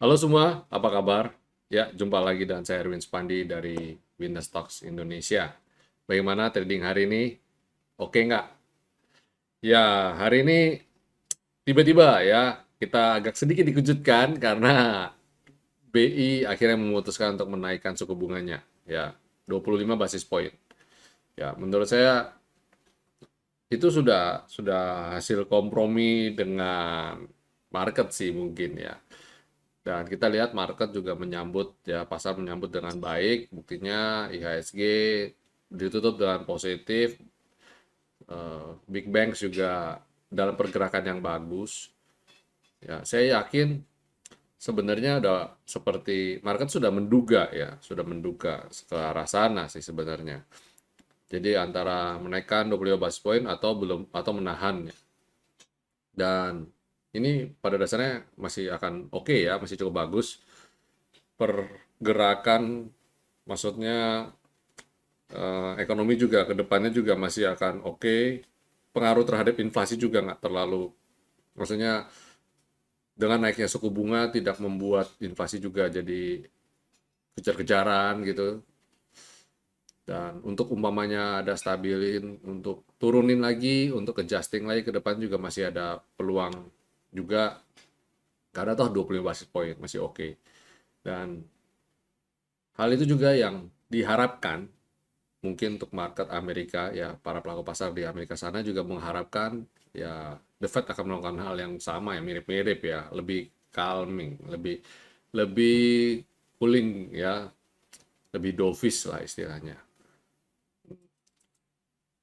Halo semua, apa kabar? Ya, jumpa lagi dengan saya Erwin Spandi dari Winner Stocks Indonesia. Bagaimana trading hari ini? Oke nggak? Ya, hari ini tiba-tiba ya kita agak sedikit dikejutkan karena BI akhirnya memutuskan untuk menaikkan suku bunganya. Ya, 25 basis point. Ya, menurut saya itu sudah hasil kompromi dengan market sih mungkin ya. Dan kita lihat market juga menyambut ya pasar menyambut dengan baik. Buktinya IHSG ditutup dengan positif. Big Banks juga dalam pergerakan yang bagus. Ya, saya yakin sebenarnya udah seperti market sudah menduga ya, sudah menduga ke arah sana sih sebenarnya. Jadi antara menaikkan 25 basis point atau belum atau menahan ya. Dan ini pada dasarnya masih akan oke ya, masih cukup bagus. Pergerakan maksudnya ekonomi juga ke depannya juga masih akan oke. Pengaruh terhadap inflasi juga nggak terlalu, maksudnya dengan naiknya suku bunga tidak membuat inflasi juga jadi kejar-kejaran gitu. Dan untuk umpamanya ada stabilin, untuk turunin lagi, untuk adjusting lagi ke depan juga masih ada peluang juga. Karena toh 25 basis point masih oke. Dan hal itu juga yang diharapkan mungkin untuk market Amerika ya, para pelaku pasar di Amerika sana juga mengharapkan ya The Fed akan melakukan hal yang sama ya, mirip-mirip ya, lebih calming, lebih lebih cooling ya, lebih dovish lah istilahnya.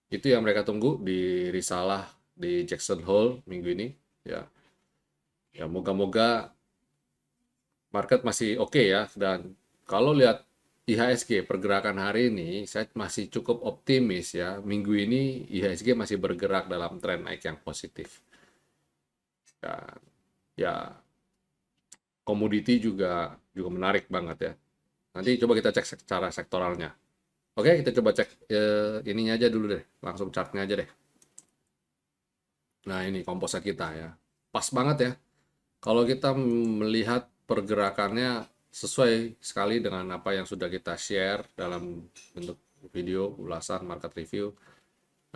Itu yang mereka tunggu di risalah di Jackson Hole minggu ini ya. Ya moga-moga market masih oke ya, dan kalau lihat IHSG pergerakan hari ini saya masih cukup optimis ya, minggu ini IHSG masih bergerak dalam tren naik yang positif. Dan ya komoditi juga juga menarik banget ya. Nanti coba kita cek secara sektoralnya. Oke, kita coba cek ininya aja dulu deh, langsung chartnya aja deh. Nah, ini komposa kita ya. Pas banget ya. Kalau kita melihat pergerakannya sesuai sekali dengan apa yang sudah kita share dalam bentuk video ulasan market review.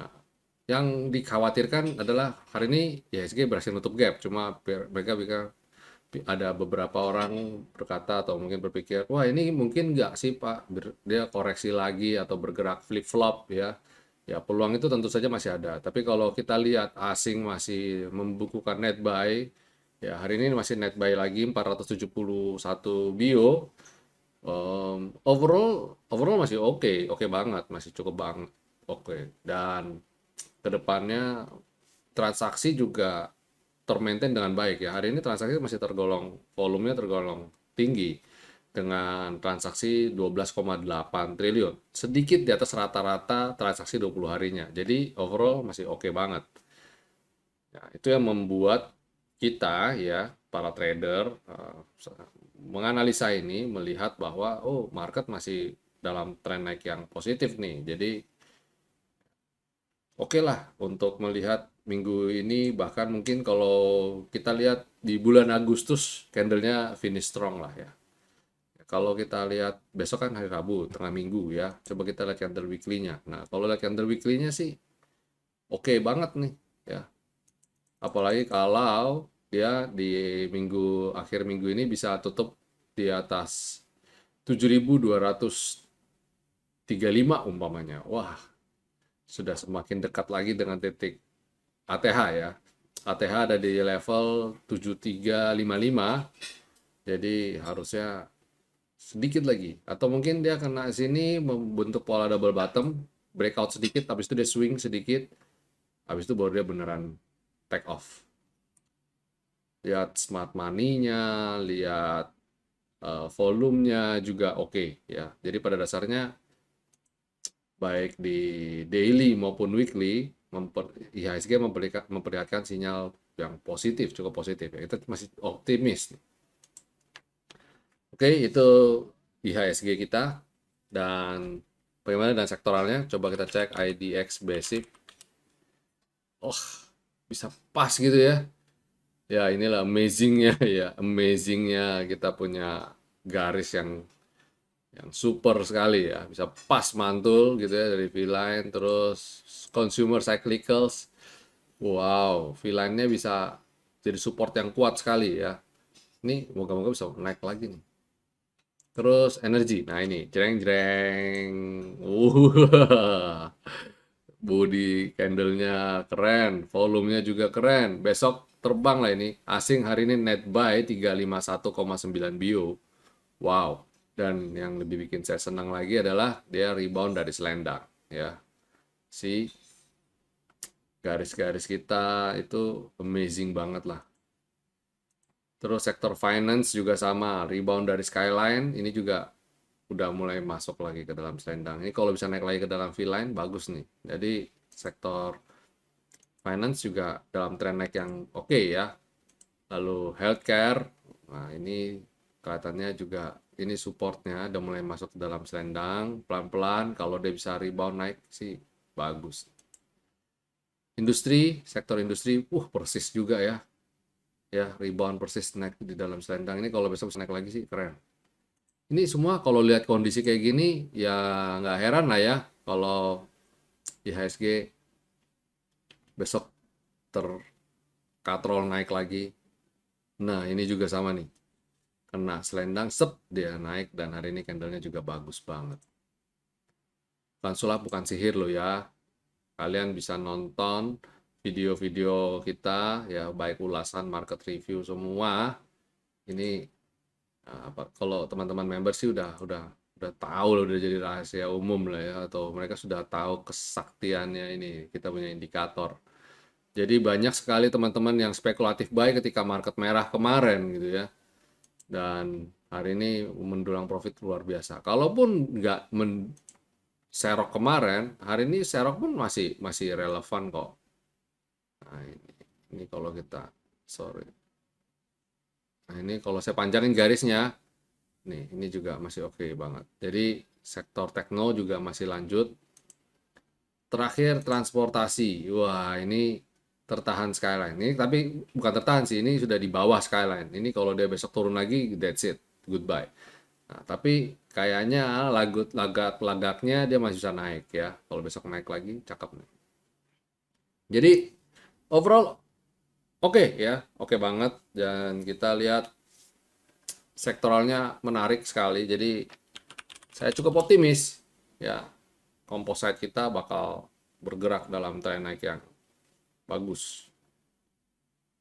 Nah, yang dikhawatirkan adalah hari ini IHSG berhasil nutup gap, cuma mereka ada beberapa orang berkata atau mungkin berpikir, wah ini mungkin nggak sih Pak, dia koreksi lagi atau bergerak flip-flop ya. Ya peluang itu tentu saja masih ada. Tapi kalau kita lihat asing masih membukukan net buy, ya hari ini masih net buy lagi 471 bio. Overall masih oke banget, masih cukup banget oke. Dan kedepannya transaksi juga termaintain dengan baik ya. Hari ini transaksi masih tergolong, volumenya tergolong tinggi dengan transaksi 12,8 triliun. Sedikit di atas rata-rata transaksi 20 harinya. Jadi overall masih oke banget. Ya, itu yang membuat kita ya, para trader menganalisa ini, melihat bahwa oh market masih dalam tren naik yang positif nih. Jadi oke lah untuk melihat minggu ini, bahkan mungkin kalau kita lihat di bulan Agustus candlenya finish strong lah ya. Kalau kita lihat besok kan hari Rabu tengah minggu ya, coba kita lihat candle weekly-nya. Nah kalau lihat candle weekly-nya sih oke banget nih ya, apalagi kalau dia di akhir minggu ini bisa tutup di atas 7.235 umpamanya. Wah, sudah semakin dekat lagi dengan titik ATH ya. ATH ada di level 7355, jadi harusnya sedikit lagi. Atau mungkin dia kena sini membentuk pola double bottom, breakout sedikit, habis itu dia swing sedikit, habis itu baru dia beneran take off. Lihat smart money-nya, lihat volumenya juga oke ya. Jadi pada dasarnya baik di daily maupun weekly, IHSG memperlihatkan sinyal yang positif, cukup positif ya. Kita masih optimis. Oke, itu IHSG kita. Dan bagaimana dengan sektoralnya? Coba kita cek IDX Basic. Oh, bisa pas gitu ya. Ya inilah amazingnya ya, amazingnya kita punya garis yang super sekali ya, bisa pas mantul gitu ya dari V-line, terus consumer cyclicals, wow, V-line-nya bisa jadi support yang kuat sekali ya. Ini moga-moga bisa naik lagi nih. Terus energi, nah ini jreng jreng, body candle-nya keren, volumenya juga keren. Besok terbang lah ini. Asing hari ini net buy 351,9 bio. Wow. Dan yang lebih bikin saya senang lagi adalah dia rebound dari selendang ya. Si garis-garis kita itu amazing banget lah. Terus sektor finance juga sama, rebound dari Skyline ini juga udah mulai masuk lagi ke dalam selendang. Ini kalau bisa naik lagi ke dalam V-line bagus nih. Jadi sektor finance juga dalam tren naik yang oke ya. Lalu healthcare, nah ini kelihatannya juga ini supportnya udah mulai masuk ke dalam selendang pelan-pelan. Kalau dia bisa rebound naik sih bagus. Industri, sektor industri, persis juga ya. Ya, rebound persis naik di dalam selendang ini kalau besok bisa naik lagi sih keren. Ini semua kalau lihat kondisi kayak gini ya nggak heran lah ya kalau IHSG besok terkatrol naik lagi. Nah, ini juga sama nih. Kena selendang, sep, dia naik dan hari ini candlenya juga bagus banget. Bukan sulap, bukan sihir loh ya. Kalian bisa nonton video-video kita ya, baik ulasan, market review semua. Ini apa kalau teman-teman member sih udah tahu loh, udah jadi rahasia umum lah ya, atau mereka sudah tahu kesaktiannya ini. Kita punya indikator. Jadi banyak sekali teman-teman yang spekulatif buy ketika market merah kemarin gitu ya. Dan hari ini mendulang profit luar biasa. Kalaupun nggak serok kemarin, hari ini serok pun masih masih relevan kok. Nah, ini kalau kita sorry. Nah, ini kalau saya panjangin garisnya, nih ini juga masih oke banget. Jadi sektor tekno juga masih lanjut. Terakhir transportasi. Wah, ini tertahan Skyline. Ini tapi bukan tertahan sih, ini sudah di bawah Skyline. Ini kalau dia besok turun lagi, that's it. Goodbye. Nah, tapi kayaknya lagaknya dia masih bisa naik ya. Kalau besok naik lagi, cakep nih. Jadi overall oke ya, oke banget. Dan kita lihat sektoralnya menarik sekali. Jadi saya cukup optimis ya. Composite kita bakal bergerak dalam tren naik yang bagus.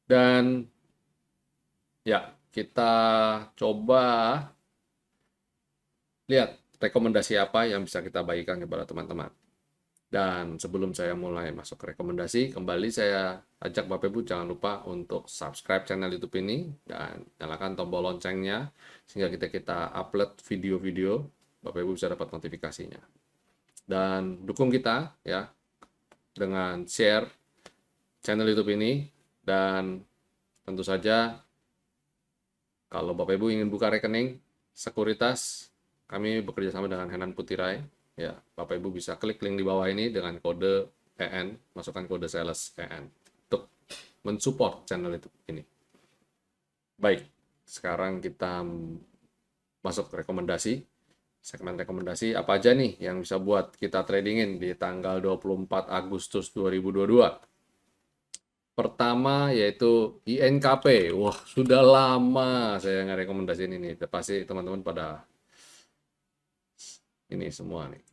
Dan ya, kita coba lihat rekomendasi apa yang bisa kita bagikan kepada teman-teman. Dan sebelum saya mulai masuk ke rekomendasi, kembali saya ajak Bapak Ibu jangan lupa untuk subscribe channel YouTube ini dan nyalakan tombol loncengnya sehingga kita upload video-video, Bapak Ibu bisa dapat notifikasinya. Dan dukung kita ya dengan share channel YouTube ini, dan tentu saja kalau Bapak Ibu ingin buka rekening sekuritas, kami bekerja sama dengan Henan Putirai. Ya, Bapak Ibu bisa klik link di bawah ini dengan kode EN, masukkan kode sales EN untuk mensupport channel itu ini. Baik, sekarang kita masuk ke rekomendasi. Segmen rekomendasi apa aja nih yang bisa buat kita tradingin di tanggal 24 Agustus 2022. Pertama yaitu INKP. Wah, sudah lama saya nggak rekomendasiin ini. Pasti teman-teman pada ini semua nih.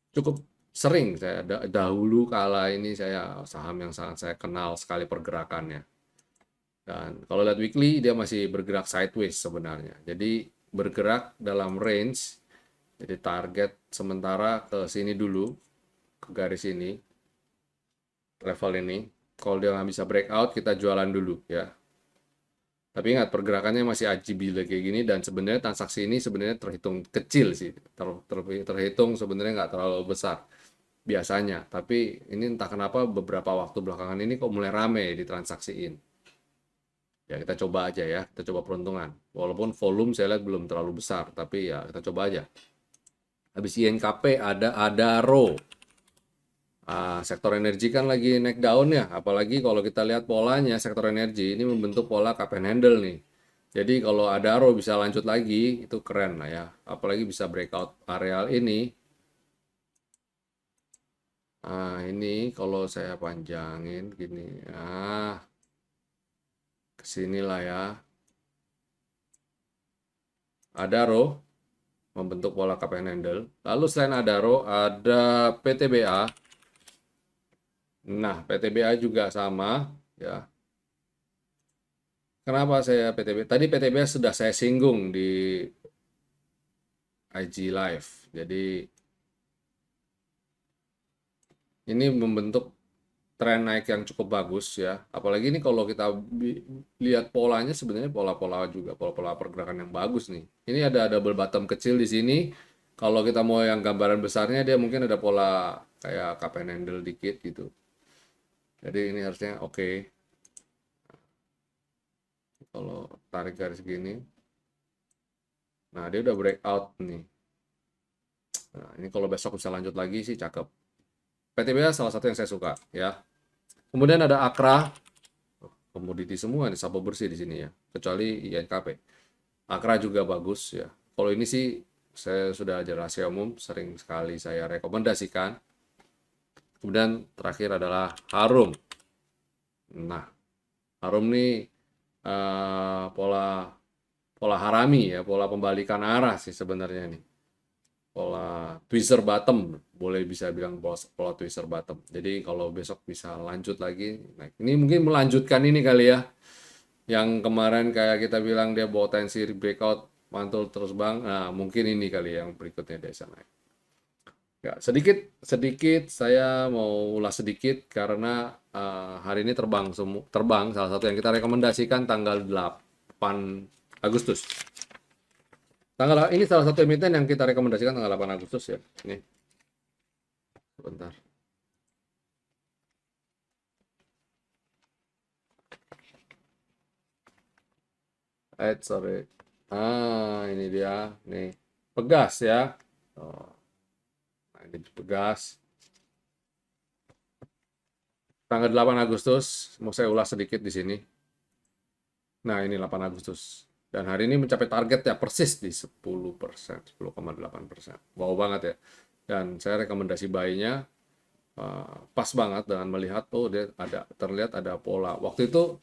Cukup sering saya dahulu kala ini saya saham yang sangat saya kenal sekali pergerakannya. Dan kalau lihat weekly dia masih bergerak sideways sebenarnya. Jadi bergerak dalam range. Jadi target sementara ke sini dulu, ke garis ini, level ini. Kalau dia nggak bisa breakout, kita jualan dulu ya. Tapi ingat pergerakannya masih ajib kayak gini, dan sebenarnya transaksi ini sebenarnya terhitung kecil sih, terhitung sebenarnya nggak terlalu besar biasanya. Tapi ini entah kenapa beberapa waktu belakangan ini kok mulai rame ditransaksiin. Ya kita coba aja ya, kita coba peruntungan. Walaupun volume saya lihat belum terlalu besar, tapi ya kita coba aja. Habis INKP ada ADARO. Sektor energi kan lagi naik daun ya, apalagi kalau kita lihat polanya sektor energi ini membentuk pola cup and handle nih. Jadi kalau Adaro bisa lanjut lagi, itu keren lah ya. Apalagi bisa breakout areal ini. Ini kalau saya panjangin gini. Kesinilah ya. Adaro membentuk pola cup and handle. Lalu selain Adaro ada PTBA. Nah, PTBA juga sama ya. Kenapa saya PTBA? Tadi PTBA sudah saya singgung di IG Live. Jadi ini membentuk tren naik yang cukup bagus ya. Apalagi ini kalau kita lihat polanya sebenarnya pola-pola juga pola-pola pergerakan yang bagus nih. Ini ada double bottom kecil di sini. Kalau kita mau yang gambaran besarnya dia mungkin ada pola kayak cup and handle dikit gitu. Jadi ini harusnya oke. Kalau tarik garis gini. Nah, dia udah breakout nih. Nah, ini kalau besok bisa lanjut lagi sih cakep. PTBA salah satu yang saya suka ya. Kemudian ada Akra, komoditi semua nih, sapo bersih di sini ya, kecuali INKP. Akra juga bagus ya. Kalau ini sih saya sudah ajar rahasia umum, sering sekali saya rekomendasikan. Kemudian terakhir adalah Harum. Nah, Harum nih pola pola harami ya, pola pembalikan arah sih sebenarnya nih. Pola twister bottom, boleh bisa bilang pola twister bottom. Jadi kalau besok bisa lanjut lagi, nah ini mungkin melanjutkan ini kali ya, yang kemarin kayak kita bilang dia potensi breakout mantul terus bang, nah mungkin ini kali yang berikutnya dia naik. Ya, sedikit saya mau ulas sedikit karena hari ini terbang salah satu yang kita rekomendasikan tanggal 8 Agustus. Ini salah satu emiten yang kita rekomendasikan tanggal 8 Agustus ya. Ini. Sebentar. Sorry. Ini dia. Nih. Pegas ya. Nah, ini Pegas. Tanggal 8 Agustus, mau saya ulas sedikit di sini. Nah, ini 8 Agustus. Dan hari ini mencapai target ya persis di 10%, 10,8%. Wow banget ya. Dan saya rekomendasi buy-nya pas banget dengan melihat dia terlihat ada pola. Waktu itu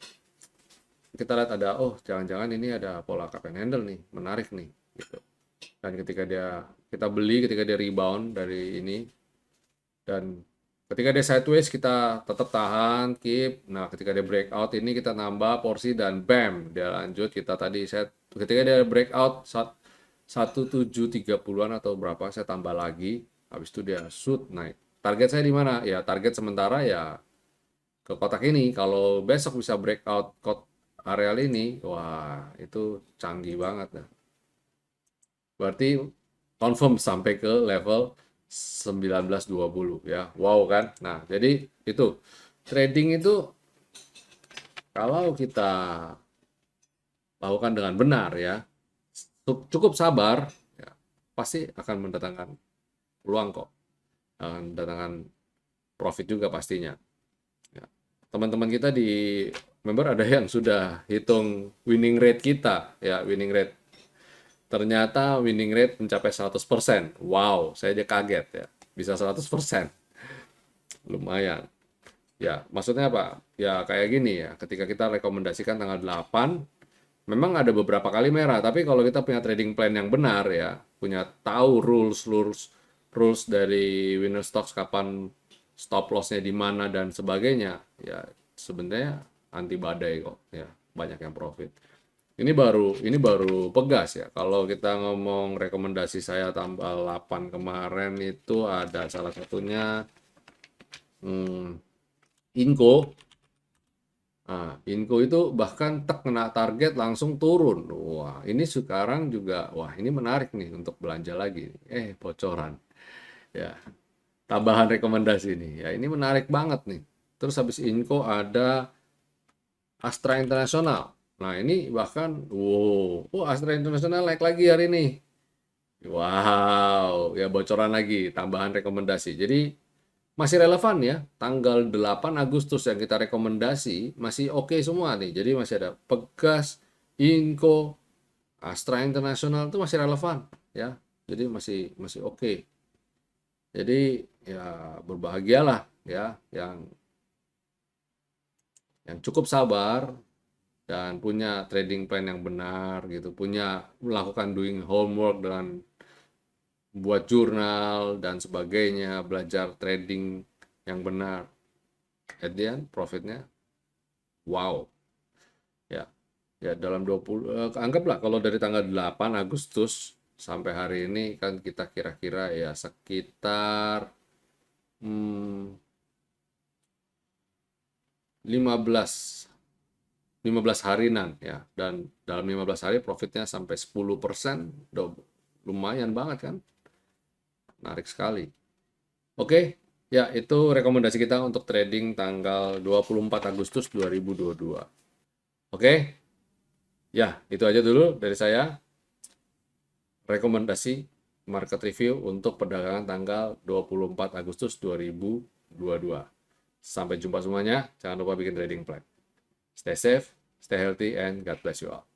kita lihat ada jangan-jangan ini ada pola cup and handle nih, menarik nih gitu. Dan ketika kita beli ketika dia rebound dari ini dan ketika dia sideways kita tetap tahan, keep. Nah, ketika dia breakout ini kita nambah porsi dan bam, dia lanjut kita tadi ketika dia breakout 1730-an atau berapa saya tambah lagi, habis itu dia shoot naik. Target saya di mana? Ya, target sementara ya ke kotak ini. Kalau besok bisa breakout areal ini, wah, itu canggih banget ya. Berarti confirm sampai ke level 1920 ya. Wow kan? Nah, jadi itu trading itu kalau kita lakukan dengan benar ya, cukup sabar ya, pasti akan mendatangkan peluang kok. Akan mendatangkan profit juga pastinya. Ya. Teman-teman kita di member ada yang sudah hitung winning rate kita ya, winning rate. Ternyata winning rate mencapai 100%. Wow, saya aja kaget ya. Bisa 100%. Lumayan. Ya, maksudnya apa? Ya kayak gini ya, ketika kita rekomendasikan tanggal 8, memang ada beberapa kali merah, tapi kalau kita punya trading plan yang benar ya, punya tahu rules dari winner stocks kapan stop loss-nya di mana dan sebagainya, ya sebenarnya anti badai kok ya, banyak yang profit. Ini baru Pegas ya. Kalau kita ngomong rekomendasi saya tanggal 8 kemarin itu ada salah satunya Inco. Inco itu bahkan kena target langsung turun. Wah, ini sekarang juga, wah ini menarik nih untuk belanja lagi. Bocoran. Ya, tambahan rekomendasi nih. Ya, ini menarik banget nih. Terus habis Inco ada Astra Internasional. Nah, ini bahkan, Astra Internasional naik lagi hari ini. Wow, ya bocoran lagi, tambahan rekomendasi. Jadi, masih relevan ya. Tanggal 8 Agustus yang kita rekomendasi masih oke semua nih. Jadi masih ada Pegas, Inco, Astra International itu masih relevan ya. Jadi masih masih oke. Jadi ya berbahagialah ya yang cukup sabar dan punya trading plan yang benar gitu, punya melakukan doing homework dan buat jurnal dan sebagainya, belajar trading yang benar. At the end profitnya wow. Ya. Ya dalam 20 anggaplah kalau dari tanggal 8 Agustus sampai hari ini kan kita kira-kira ya sekitar 15 15 harinan ya, dan dalam 15 hari profitnya sampai 10%, lumayan banget kan, menarik sekali. Oke, ya itu rekomendasi kita untuk trading tanggal 24 Agustus 2022. Oke, ya itu aja dulu dari saya, rekomendasi market review untuk perdagangan tanggal 24 Agustus 2022. Sampai jumpa semuanya, jangan lupa bikin trading plan. Stay safe, stay healthy, and God bless you all.